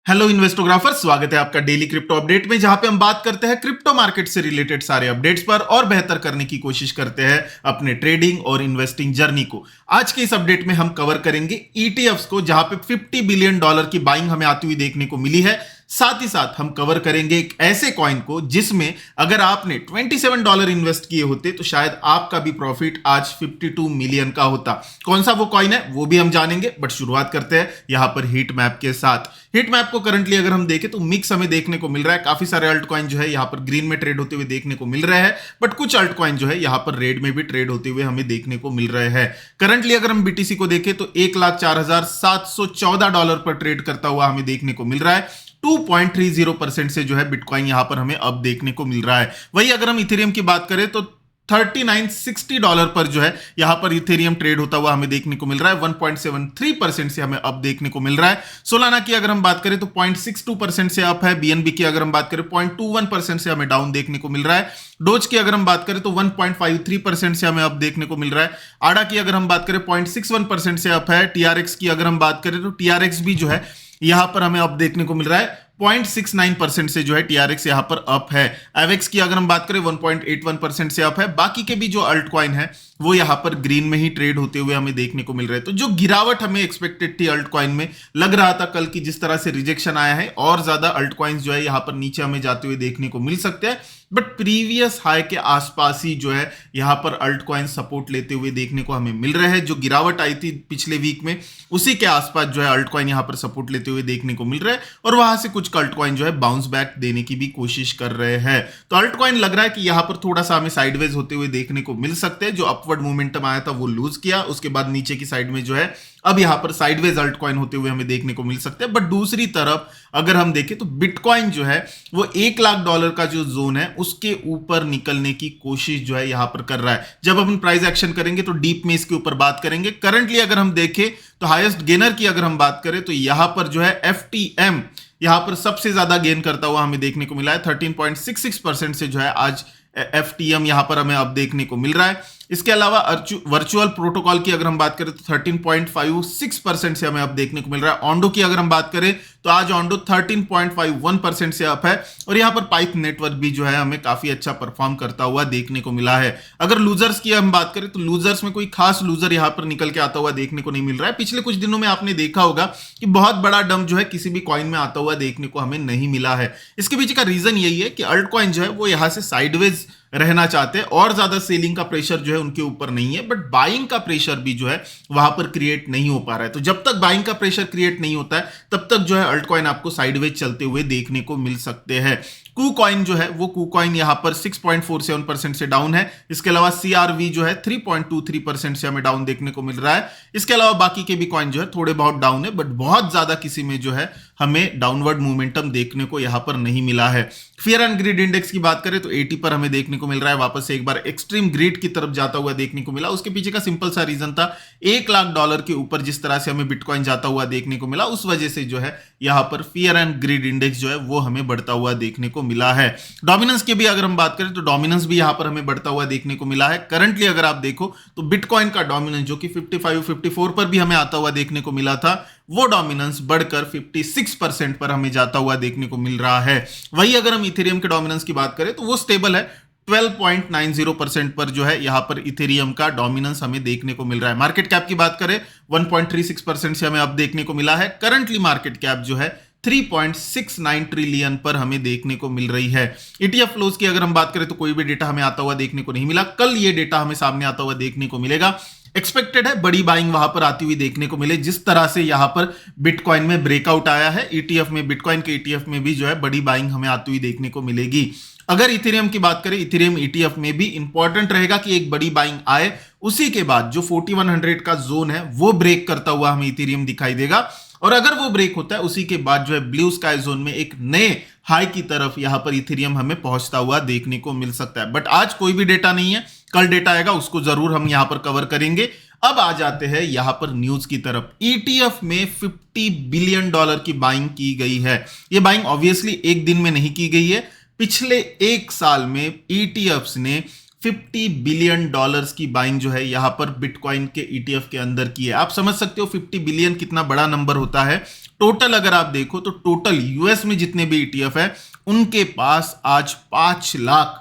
Hello इन्वेस्टोग्राफर, स्वागत है आपका डेली क्रिप्टो अपडेट में, जहां पे हम बात करते हैं क्रिप्टो मार्केट से रिलेटेड सारे अपडेट्स पर और बेहतर करने की कोशिश करते हैं अपने ट्रेडिंग और इन्वेस्टिंग जर्नी को। आज के इस अपडेट में हम कवर करेंगे ईटीएफ्स को, जहां पे $50 बिलियन की बाइंग हमें आती हुई देखने को मिली है। साथ ही साथ हम कवर करेंगे एक ऐसे कॉइन को जिसमें अगर आपने $27 इन्वेस्ट किए होते तो शायद आपका भी प्रॉफिट आज 52 मिलियन का होता। कौन सा वो कॉइन है वो भी हम जानेंगे, बट शुरुआत करते हैं यहां पर हीट मैप के साथ। हीट मैप को करंटली अगर हम देखें तो मिक्स हमें देखने को मिल रहा है। काफी सारे अल्ट कॉइन जो है यहाँ पर ग्रीन में ट्रेड होते हुए देखने को मिल रहे हैं, बट कुछ अल्ट कॉइन जो है यहाँ पर रेड में भी ट्रेड होते हुए हमें देखने को मिल रहे हैं। करंटली अगर हम बीटीसी को देखें तो $1,04,714 पर ट्रेड करता हुआ हमें देखने को मिल रहा है। 2.30% से जो है बिटकॉइन यहां पर हमें अब देखने को मिल रहा है। वही अगर हम इथेरियम की बात करें तो $3960 पर जो है यहां पर इथेरियम ट्रेड होता हुआ हमें देखने को मिल रहा है। 1.73% से हमें अब देखने को मिल रहा है। सोलाना की अगर हम बात करें तो 0.62% से अप है। बीएनबी की अगर हम बात करें 0.21% से हमें डाउन देखने को मिल रहा है। डोज की अगर हम बात करें तो 1.53% से हमें अब देखने को मिल रहा है। आडा की अगर हम बात करें 0.61% से अप है। टीआरएक्स की अगर हम बात करें तो टीआरएक्स भी जो है यहां पर हमें अब देखने को मिल रहा है। 0.69% से जो है टीआरएक्स यहां पर अप है। एवेक्स की अगर हम बात करें 1.81% से अप है। बाकी के भी जो अल्ट कॉइन है वो यहां पर ग्रीन में ही ट्रेड होते हुए हमें देखने को मिल रहे हैं। तो जो गिरावट हमें एक्सपेक्टेड थी अल्ट कॉइन में, लग रहा था कल की जिस तरह से रिजेक्शन आया है और ज्यादा अल्ट कॉइन्स जो है यहां पर नीचे हमें जाते हुए देखने को मिल सकते हैं, बट प्रीवियस हाई के आसपास ही जो है यहां पर अल्ट कॉइन सपोर्ट लेते हुए देखने को हमें मिल रहे हैं। जो गिरावट आई थी पिछले वीक में उसी के आसपास जो है अल्ट कॉइन यहां पर सपोर्ट लेते हुए देखने को मिल रहा है और वहां से कुछ अल्ट कॉइन जो है बाउंस बैक देने की भी कोशिश कर रहे हैं। तो अल्ट कॉइन लग रहा है कि यहां पर थोड़ा सा हमें साइडवेज होते हुए देखने को मिल सकते हैं। जो अपवर्ड मोमेंटम आया था वो लूज किया, उसके बाद नीचे की साइड में जो है अब यहां पर साइडवेज अल्ट कॉइन होते हुए हमें देखने को मिल सकते हैं। बट दूसरी तरफ अगर हम देखें तो बिटकॉइन जो है वो $1,00,000 का जो जोन है उसके ऊपर निकलने की कोशिश जो है यहां पर कर रहा है। जब अपन प्राइस एक्शन करेंगे तो डीप में इसके ऊपर बात करेंगे। करंटली अगर हम देखें तो हाईएस्ट गेनर की अगर हम बात करें तो यहां पर जो है एफटीएम यहां पर सबसे ज्यादा गेन करता हुआ हमें देखने को मिला है। 13.66% से जो है आज एफटीएम यहां पर हमें अब देखने को मिल रहा है। इसके अलावा वर्चुअल प्रोटोकॉल की अगर हम बात करें तो 13.56% से हमें अब देखने को मिल रहा है। ऑन्डो की अगर हम बात करें तो आज ऑन्डो 13.51% से अप है और यहां पर पाइप नेटवर्क भी जो है हमें काफी अच्छा परफॉर्म करता हुआ देखने को मिला है। अगर लूजर्स की हम बात करें तो लूजर्स में कोई खास लूजर यहां पर निकल के आता हुआ देखने को नहीं मिल रहा है। पिछले कुछ दिनों में आपने देखा होगा कि बहुत बड़ा डंप जो है किसी भी कॉइन में आता हुआ देखने को हमें नहीं मिला है। इसके पीछे का रीजन यही है कि अल्ट कॉइन जो है वो यहां से साइडवेज रहना चाहते हैं और ज्यादा सेलिंग का प्रेशर जो है उनके ऊपर नहीं है, बट बाइंग का प्रेशर भी जो है वहां पर क्रिएट नहीं हो पा रहा है। तो जब तक बाइंग का प्रेशर क्रिएट नहीं होता है तब तक जो है अल्ट कॉइन आपको साइडवेज चलते हुए देखने को मिल सकते हैं। कू कॉइन जो है वो कू कॉइन यहां पर 6.47% से डाउन है। इसके अलावा सीआरवी जो है 3.23% से हमें डाउन देखने को मिल रहा है। इसके अलावा बाकी के भी कॉइन जो है थोड़े बहुत डाउन है, बट बहुत ज्यादा किसी में जो है हमें डाउनवर्ड मोमेंटम देखने को यहां पर नहीं मिला है। फियर एंड ग्रीड इंडेक्स की बात करें तो 80 पर हमें देखने को मिल रहा है। वापस से एक बार एक्सट्रीम ग्रीड की तरफ जाता हुआ देखने को मिला। उसके पीछे का सिंपल सा रीजन था $1,00,000 के ऊपर जिस तरह से हमें बिटकॉइन जाता हुआ देखने को मिला, उस वजह से जो है यहां पर फियर एंड ग्रीड इंडेक्स जो है वो हमें बढ़ता हुआ देखने को मिला है। डोमिनेंस की भी अगर हम बात करें तो डोमिनेंस भी यहां पर हमें बढ़ता हुआ देखने को मिला है। करंटली अगर आप देखो तो बिटकॉइन का डोमिनेंस जो कि 55-54 पर भी हमें आता हुआ देखने को मिला था, वो डोमिनेंस बढ़कर 56% पर हमें जाता हुआ देखने को मिल रहा है। वही अगर हम इथेरियम के डोमिनेंस की बात करें तो वो स्टेबल है। 12.90% पर जो है यहां पर इथेरियम का डोमिनेंस हमें देखने को मिल रहा है। मार्केट कैप की बात करें 1.36% से हमें अब देखने को मिला है। करंटली मार्केट कैप जो है 3.69 ट्रिलियन पर हमें देखने को मिल रही है। ईटीएफ फ्लोज की अगर हम बात करें तो कोई भी डेटा हमें आता हुआ देखने को नहीं मिला। कल ये डेटा हमें सामने आता हुआ देखने को मिलेगा। एक्सपेक्टेड है बड़ी बाइंग वहां पर आती हुई देखने को मिले, जिस तरह से यहां पर बिटकॉइन में ब्रेकआउट आया है। ईटीएफ में, बिटकॉइन के ईटीएफ में भी जो है बड़ी बाइंग हमें आती हुई देखने को मिलेगी। अगर इथेरियम की बात करें, इथेरियम ईटीएफ में भी इंपॉर्टेंट रहेगा कि एक बड़ी बाइंग आए, उसी के बाद जो 4100 का जोन है वो ब्रेक करता हुआ हमें इथेरियम दिखाई देगा। और अगर वो ब्रेक होता है उसी के बाद जो है ब्लू स्काई जोन में एक नए हाई की तरफ यहां पर इथेरियम हमें पहुंचता हुआ देखने को मिल सकता है। बट आज कोई भी डेटा नहीं है, कल डेटा आएगा, उसको जरूर हम यहां पर कवर करेंगे। अब आ जाते हैं यहां पर न्यूज की तरफ। ईटीएफ में $50 बिलियन की बाइंग की गई है। ये बाइंग ऑब्वियसली एक दिन में नहीं की गई है। पिछले एक साल में ईटीएफ्स ने $50 बिलियन की बाइंग जो है यहां पर बिटकॉइन के ईटीएफ के अंदर की है। आप समझ सकते हो 50 बिलियन कितना बड़ा नंबर होता है। टोटल अगर आप देखो तो टोटल यूएस में जितने भी ईटीएफ है उनके पास आज 5 लाख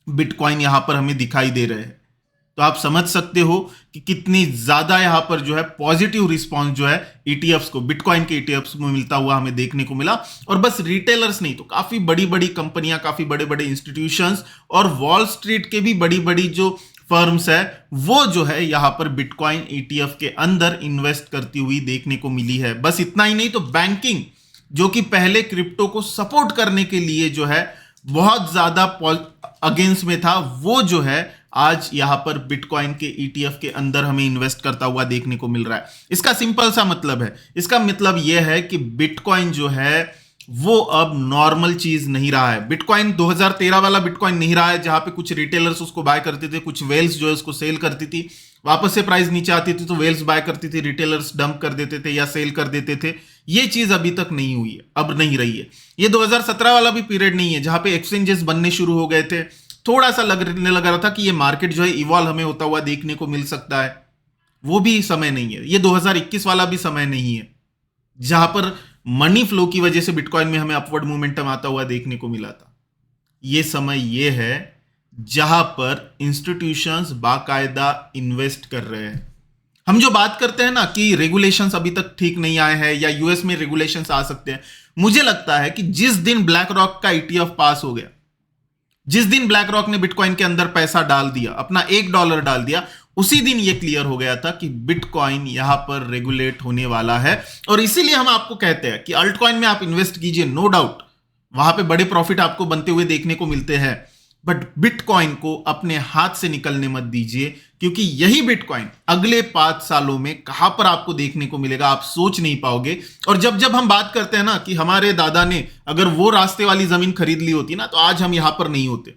बिटकॉइन यहां पर हमें दिखाई दे रहे हैं। तो आप समझ सकते हो कि कितनी ज्यादा यहां पर जो है पॉजिटिव रिस्पांस जो है ईटीएफ्स को, बिटकॉइन के ईटीएफ्स में मिलता हुआ हमें देखने को मिला। और बस रिटेलर्स नहीं तो काफी बड़ी बड़ी कंपनियां, काफी बड़े बड़े इंस्टीट्यूशंस और वॉल स्ट्रीट के भी बड़ी बड़ी जो फर्म्स है वो जो है यहां पर बिटकॉइन ईटीएफ के अंदर इन्वेस्ट करती हुई देखने को मिली है। बस इतना ही नहीं तो बैंकिंग, जो कि पहले क्रिप्टो को सपोर्ट करने के लिए जो है बहुत ज्यादा अगेंस्ट में था, वो जो है आज यहां पर बिटकॉइन के ईटीएफ के अंदर हमें इन्वेस्ट करता हुआ देखने को मिल रहा है। इसका सिंपल सा मतलब है, इसका मतलब यह है कि बिटकॉइन जो है वो अब नॉर्मल चीज नहीं रहा है। बिटकॉइन 2013 वाला बिटकॉइन नहीं रहा है जहां पे कुछ रिटेलर्स उसको बाय करते थे, कुछ वेल्स जो है उसको सेल करती थी, वापस से प्राइस नीचे आती थी तो वेल्स बाय करती थी, रिटेलर्स डंप कर देते थे या सेल कर देते थे। ये चीज अभी तक नहीं हुई है, अब नहीं रही है। ये 2017 वाला भी पीरियड नहीं है जहां पे एक्सचेंजेस बनने शुरू हो गए थे, थोड़ा सा लगने लगा रहा था कि ये मार्केट जो है इवॉल्व हमें होता हुआ देखने को मिल सकता है। वो भी समय नहीं है। ये 2021 वाला भी समय नहीं है जहां पर मनी फ्लो की वजह से बिटकॉइन में हमें अपवर्ड मोमेंटम आता हुआ देखने को मिला था। ये समय ये है जहां पर इंस्टीट्यूशंस बाकायदा इन्वेस्ट कर रहे हैं। हम जो बात करते हैं ना कि रेगुलेशंस अभी तक ठीक नहीं आए हैं या यूएस में रेगुलेशंस आ सकते हैं, मुझे लगता है कि जिस दिन ब्लैक रॉक का ईटीएफ पास हो गया, जिस दिन ब्लैक रॉक ने बिटकॉइन के अंदर पैसा डाल दिया, अपना $1 डाल दिया, उसी दिन यह क्लियर हो गया था कि बिटकॉइन यहां पर रेगुलेट होने वाला है। और इसीलिए हम आपको कहते हैं कि अल्टकॉइन में आप इन्वेस्ट कीजिए, नो डाउट वहां पे बड़े प्रॉफिट आपको बनते हुए देखने को मिलते हैं, बट बिटकॉइन को अपने हाथ से निकलने मत दीजिए, क्योंकि यही बिटकॉइन अगले 5 सालों में कहां पर आपको देखने को मिलेगा आप सोच नहीं पाओगे। और जब जब हम बात करते हैं ना कि हमारे दादा ने अगर वो रास्ते वाली जमीन खरीद ली होती ना तो आज हम यहां पर नहीं होते,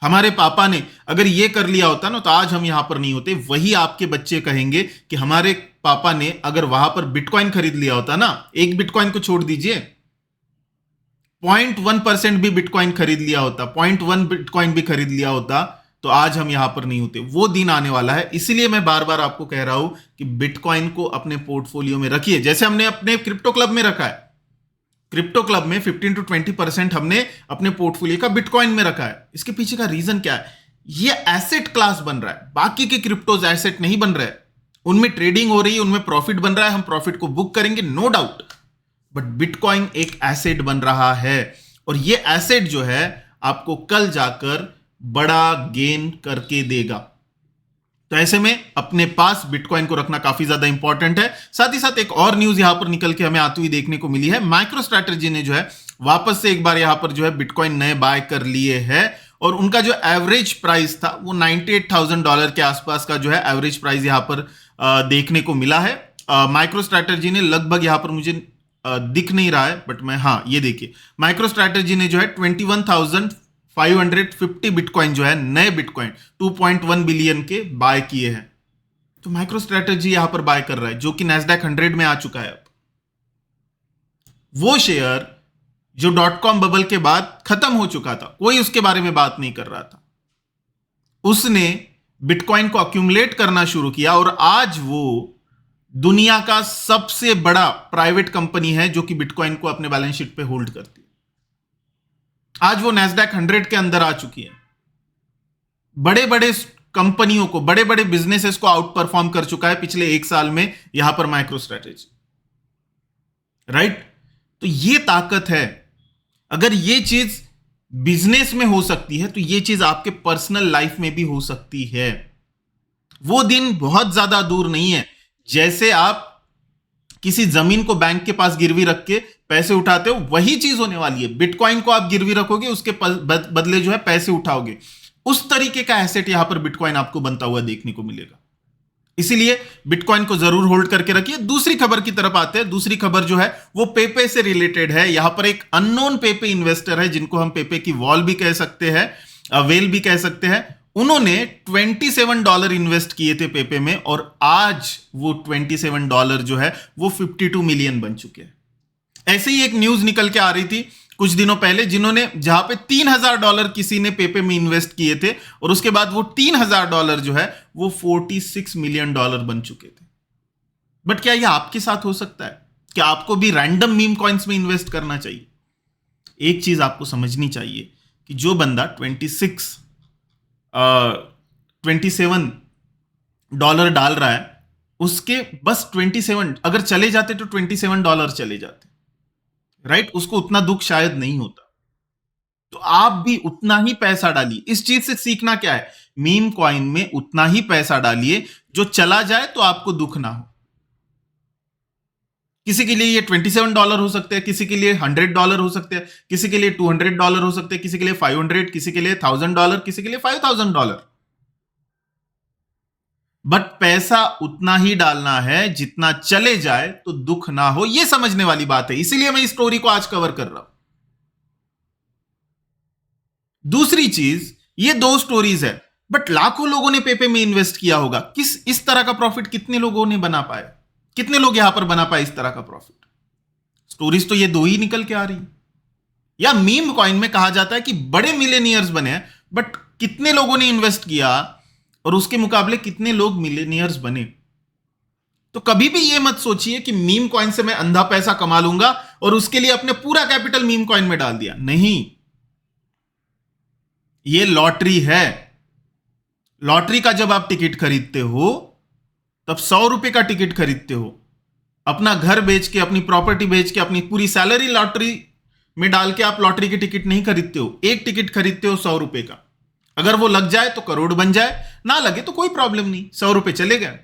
हमारे पापा ने अगर ये कर लिया होता ना तो आज हम यहां पर नहीं होते, वही आपके बच्चे कहेंगे कि हमारे पापा ने अगर वहां पर बिटकॉइन खरीद लिया होता ना, एक बिटकॉइन को छोड़ दीजिए, 0.1% भी बिटकॉइन खरीद लिया होता, 0.1 बिटकॉइन भी खरीद लिया होता, तो आज हम यहां पर नहीं होते। वो दिन आने वाला है। इसीलिए मैं बार बार आपको कह रहा हूं कि बिटकॉइन को अपने पोर्टफोलियो में रखिए, जैसे हमने अपने क्रिप्टो क्लब में रखा है। क्रिप्टो क्लब में 15 to 20% हमने अपने पोर्टफोलियो का बिटकॉइन में रखा है। इसके पीछे का रीजन क्या है? ये एसेट क्लास बन रहा है, बाकी के क्रिप्टोज एसेट नहीं बन रहे, उनमें ट्रेडिंग हो रही है, उनमें प्रॉफिट बन रहा है, हम प्रॉफिट को बुक करेंगे, नो डाउट, बट बिटकॉइन एक एसेट बन रहा है और ये एसेट जो है आपको कल जाकर बड़ा गेन करके देगा। तो ऐसे में अपने पास बिटकॉइन को रखना काफी ज्यादा इंपॉर्टेंट है। साथ ही साथ एक और न्यूज यहां पर निकल के हमें आती हुई देखने को मिली है, माइक्रो स्ट्रैटेजी ने जो है वापस से एक बार यहां पर जो है बिटकॉइन नए बाय कर लिए हैं और उनका जो एवरेज प्राइस था वो $98,000 के आसपास का जो है एवरेज प्राइस यहां पर देखने को मिला है। माइक्रो स्ट्रैटेजी ने लगभग यहां पर मुझे दिख नहीं रहा है, बट मैं, हाँ ये देखिए, माइक्रो स्ट्रैटेजी ने जो है 21,550 बिटकॉइन जो है नए बिटकॉइन 2.1 बिलियन के बाय किए हैं। तो माइक्रो स्ट्रैटेजी यहां पर बाय कर रहा है, जो कि नैस्डैक 100 में आ चुका है। अब वो शेयर जो .com बबल के बाद खत्म हो चुका था, कोई उसके बारे में बात नहीं कर रहा था, उसने बिटकॉइन को अक्यूमुलेट करना शुरू किया और आज वो दुनिया का सबसे बड़ा प्राइवेट कंपनी है जो कि बिटकॉइन को अपने बैलेंस शीट पे होल्ड करती है। आज वो नैस्डैक 100 के अंदर आ चुकी है, बड़े बड़े कंपनियों को, बड़े बड़े बिजनेसेस को आउट परफॉर्म कर चुका है पिछले 1 साल में यहां पर माइक्रो स्ट्रैटेजी, राइट? तो ये ताकत है। अगर ये चीज बिजनेस में हो सकती है तो ये चीज आपके पर्सनल लाइफ में भी हो सकती है। वो दिन बहुत ज्यादा दूर नहीं है जैसे आप किसी जमीन को बैंक के पास गिरवी रख के पैसे उठाते हो, वही चीज होने वाली है। बिटकॉइन को आप गिरवी रखोगे, उसके बदले जो है पैसे उठाओगे, उस तरीके का एसेट यहां पर बिटकॉइन आपको बनता हुआ देखने को मिलेगा। इसीलिए बिटकॉइन को जरूर होल्ड करके रखिए। दूसरी खबर की तरफ आते हैं। दूसरी खबर जो है वो पेपे से रिलेटेड है। यहां पर एक अननोन पेपे इन्वेस्टर है जिनको हम पेपे की वॉल भी कह सकते हैं, वेल भी कह सकते हैं। उन्होंने $27 इन्वेस्ट किए थे पेपे में और आज वो $27 जो है वो 52 मिलियन बन चुके हैं। ऐसे ही एक न्यूज निकल के आ रही थी कुछ दिनों पहले, जहां पे $3,000 किसी ने पेपे में इन्वेस्ट किए थे और उसके बाद वो $3,000 जो है वो $46 मिलियन बन चुके थे। बट क्या ये आपके साथ हो सकता है? कि आपको भी रैंडम मीम कॉइन्स में इन्वेस्ट करना चाहिए? एक चीज आपको समझनी चाहिए कि जो बंदा 27 डॉलर डाल रहा है, उसके बस 27 अगर चले जाते तो $27 चले जाते, राइट? उसको उतना दुख शायद नहीं होता। तो आप भी उतना ही पैसा डालिए। इस चीज से सीखना क्या है? मीम कॉइन में उतना ही पैसा डालिए जो चला जाए तो आपको दुख ना हो। किसी के लिए ये $27 हो सकते हैं, किसी के लिए $100 हो सकते हैं, किसी के लिए $200 हो सकते हैं, किसी के लिए 500, किसी के लिए $1000, किसी के लिए $5000। बट पैसा उतना ही डालना है जितना चले जाए तो दुख ना हो, यह समझने वाली बात है। इसीलिए मैं इस स्टोरी को आज कवर कर रहा हूं। दूसरी चीज, ये 2 स्टोरीज है, बट लाखों लोगों ने पेपे में इन्वेस्ट किया होगा। इस तरह का प्रॉफिट कितने लोगों ने बना पाए? कितने लोग यहां पर बना पाए इस तरह का प्रॉफिट? स्टोरीज तो ये 2 ही निकल के आ रही। या मीम कॉइन में कहा जाता है कि बड़े मिलेनियर्स बने हैं, बट कितने लोगों ने इन्वेस्ट किया और उसके मुकाबले कितने लोग मिलेनियर्स बने? तो कभी भी ये मत सोचिए कि मीम कॉइन से मैं अंधा पैसा कमा लूंगा और उसके लिए अपने पूरा कैपिटल मीम कॉइन में डाल दिया। नहीं, ये लॉटरी है। लॉटरी का जब आप टिकट खरीदते हो तब 100 रुपए का टिकट खरीदते हो। अपना घर बेच के, अपनी प्रॉपर्टी बेच के, अपनी पूरी सैलरी लॉटरी में डाल के आप लॉटरी की टिकट नहीं खरीदते हो। एक टिकट खरीदते हो 100 रुपए का। अगर वो लग जाए तो करोड़ बन जाए, ना लगे तो कोई प्रॉब्लम नहीं, 100 रुपए चले गए।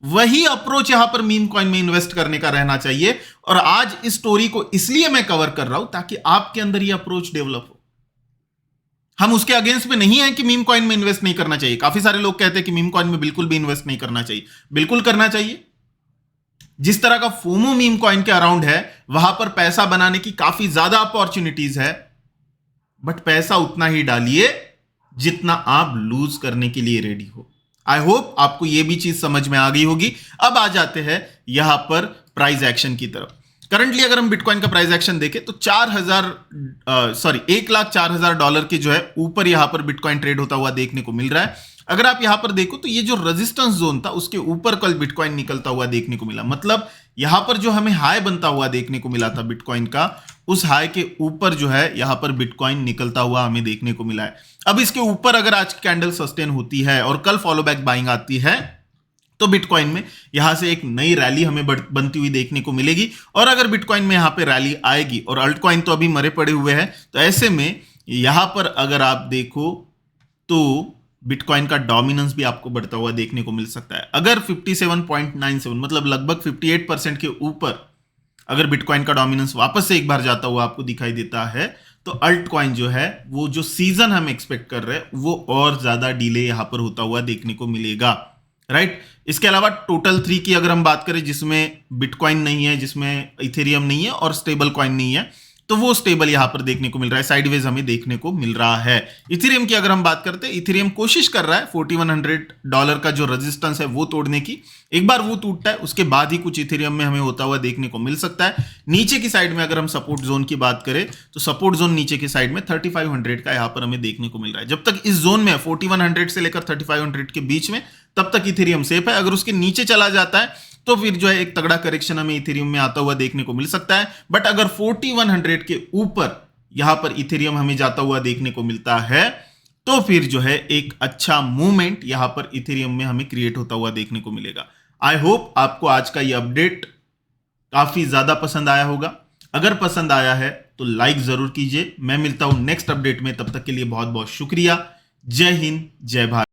वही अप्रोच यहां पर मीम कॉइन में इन्वेस्ट करने का रहना चाहिए। और आज इस स्टोरी को इसलिए मैं कवर कर रहा हूं ताकि आपके अंदर यह अप्रोच डेवलप हो। हम उसके अगेंस्ट में नहीं है कि मीम कॉइन में इन्वेस्ट नहीं करना चाहिए। काफी सारे लोग कहते हैं कि मीम कॉइन में बिल्कुल भी इन्वेस्ट नहीं करना चाहिए। बिल्कुल करना चाहिए। जिस तरह का फोमो मीम कॉइन के अराउंड है, वहां पर पैसा बनाने की काफी ज्यादा अपॉर्चुनिटीज है, बट पैसा उतना ही डालिए जितना आप लूज करने के लिए रेडी हो। आई होप आपको यह भी चीज समझ में आ गई होगी। अब आ जाते हैं यहां पर प्राइस एक्शन की तरफ। करंटली अगर हम बिटकॉइन का प्राइस एक्शन देखें तो $1,04,000 के जो है ऊपर यहां पर बिटकॉइन ट्रेड होता हुआ देखने को मिल रहा है। अगर आप यहां पर देखो तो ये जो रेजिस्टेंस जोन था उसके ऊपर कल बिटकॉइन निकलता हुआ देखने को मिला। मतलब यहां पर जो हमें हाई बनता हुआ देखने को मिला था बिटकॉइन का, उस हाई के ऊपर जो है यहां पर बिटकॉइन निकलता हुआ हमें देखने को मिला है। अब इसके ऊपर अगर आज कैंडल सस्टेन होती है और कल फॉलो बैक बाइंग आती है तो बिटकॉइन में यहां से एक नई रैली हमें बनती हुई देखने को मिलेगी। और अगर बिटकॉइन में यहां पे रैली आएगी और अल्टकॉइन तो अभी मरे पड़े हुए हैं, तो ऐसे में यहां पर अगर आप देखो तो बिटकॉइन का डोमिनेंस भी आपको बढ़ता हुआ देखने को मिल सकता है। अगर 57.97 मतलब लगभग 58% के ऊपर अगर बिटकॉइन का डोमिनेंस वापस से एक बार जाता हुआ आपको दिखाई देता है, तो अल्ट कॉइन जो है, वो जो सीजन हम एक्सपेक्ट कर रहे हैं वो और ज्यादा डिले यहां पर होता हुआ देखने को मिलेगा, राइट। इसके अलावा टोटल 3 की अगर हम बात करें, जिसमें बिटकॉइन नहीं है, जिसमें इथेरियम नहीं है और स्टेबल कॉइन नहीं है, तो वो स्टेबल यहां पर देखने को मिल रहा है, साइडवेज हमें देखने को मिल रहा है। इथेरियम की अगर हम बात करते हैं, इथेरियम कोशिश कर रहा है $4100 का जो रेजिस्टेंस है वो तोड़ने की। एक बार वो टूटता है उसके बाद ही कुछ इथेरियम में हमें होता हुआ देखने को मिल सकता है। नीचे की साइड में अगर हम सपोर्ट जोन की बात करें तो सपोर्ट जोन नीचे की साइड में 3500 का यहां पर हमें देखने को मिल रहा है। जब तक इस जोन में 4100 से लेकर 3500 के बीच में, तब तक इथेरियम सेफ है। अगर उसके नीचे चला जाता है तो फिर जो है एक तगड़ा करेक्शन हमें इथेरियम में आता हुआ देखने को मिल सकता है। बट अगर 4100 के ऊपर यहां पर इथेरियम हमें जाता हुआ देखने को मिलता है तो फिर जो है एक अच्छा मूवमेंट यहां पर इथेरियम में हमें क्रिएट होता हुआ देखने को मिलेगा। आई होप आपको आज का ये अपडेट काफी ज्यादा पसंद आया होगा। अगर पसंद आया है तो लाइक जरूर कीजिए। मैं मिलता हूं नेक्स्ट अपडेट में, तब तक के लिए बहुत बहुत शुक्रिया। जय हिंद, जय भारत।